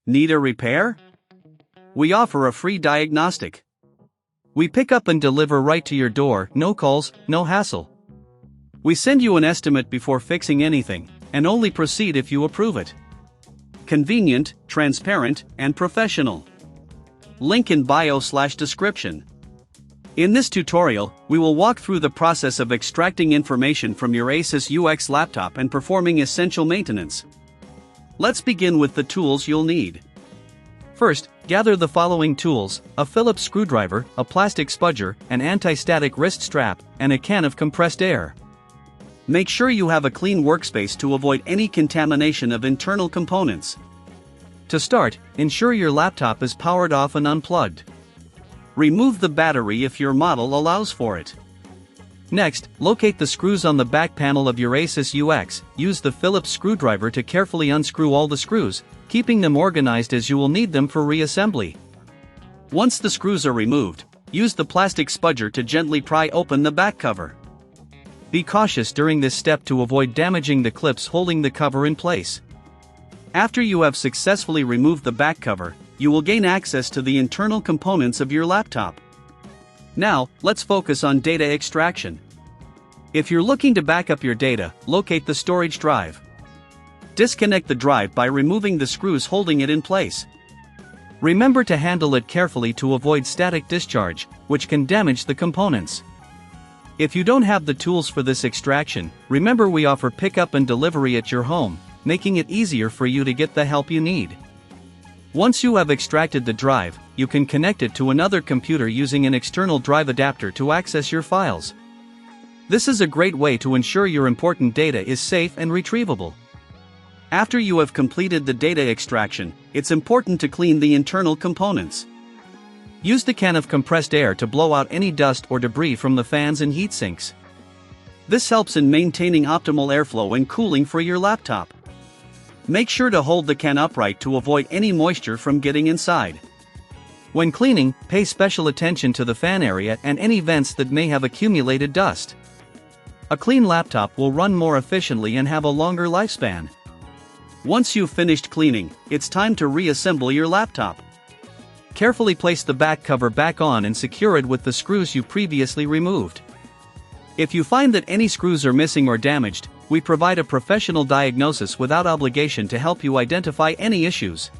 Need a repair? We offer a free diagnostic. We pick up and deliver right to your door, no calls, no hassle. We send you an estimate before fixing anything, and only proceed if you approve it. Convenient, transparent, and professional. Link in bio/description. In this tutorial, we will walk through the process of extracting information from your Asus UX laptop and performing essential maintenance. Let's begin with the tools you'll need. First, gather the following tools: a Phillips screwdriver, a plastic spudger, an anti-static wrist strap, and a can of compressed air. Make sure you have a clean workspace to avoid any contamination of internal components. To start, ensure your laptop is powered off and unplugged. Remove the battery if your model allows for it. Next, locate the screws on the back panel of your Asus UX. Use the Phillips screwdriver to carefully unscrew all the screws, keeping them organized as you will need them for reassembly. Once the screws are removed, use the plastic spudger to gently pry open the back cover. Be cautious during this step to avoid damaging the clips holding the cover in place. After you have successfully removed the back cover, you will gain access to the internal components of your laptop. Now, let's focus on data extraction. If you're looking to back up your data, locate the storage drive. Disconnect the drive by removing the screws holding it in place. Remember to handle it carefully to avoid static discharge, which can damage the components. If you don't have the tools for this extraction, remember we offer pickup and delivery at your home, making it easier for you to get the help you need. Once you have extracted the drive, you can connect it to another computer using an external drive adapter to access your files. This is a great way to ensure your important data is safe and retrievable. After you have completed the data extraction, it's important to clean the internal components. Use the can of compressed air to blow out any dust or debris from the fans and heat sinks. This helps in maintaining optimal airflow and cooling for your laptop. Make sure to hold the can upright to avoid any moisture from getting inside. When cleaning, pay special attention to the fan area and any vents that may have accumulated dust. A clean laptop will run more efficiently and have a longer lifespan. Once you've finished cleaning, it's time to reassemble your laptop. Carefully place the back cover back on and secure it with the screws you previously removed. If you find that any screws are missing or damaged, we provide a professional diagnosis without obligation to help you identify any issues.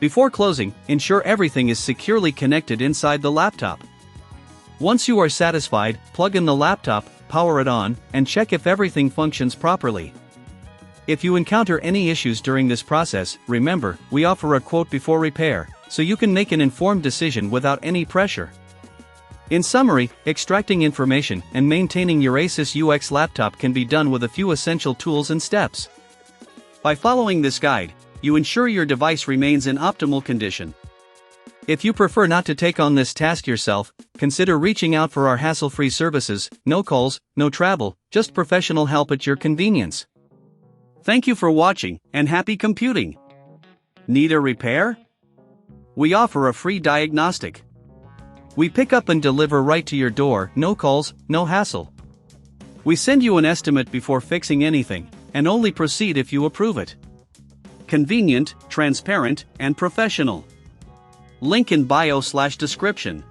Before closing, ensure everything is securely connected inside the laptop. Once you are satisfied, plug in the laptop, power it on, and check if everything functions properly. If you encounter any issues during this process, remember, we offer a quote before repair, so you can make an informed decision without any pressure. In summary, extracting information and maintaining your Asus UX laptop can be done with a few essential tools and steps. By following this guide, you ensure your device remains in optimal condition. If you prefer not to take on this task yourself, consider reaching out for our hassle-free services: no calls, no travel, just professional help at your convenience. Thank you for watching, and happy computing! Need a repair? We offer a free diagnostic. We pick up and deliver right to your door, no calls, no hassle. We send you an estimate before fixing anything, and only proceed if you approve it. Convenient, transparent, and professional. Link in bio/description.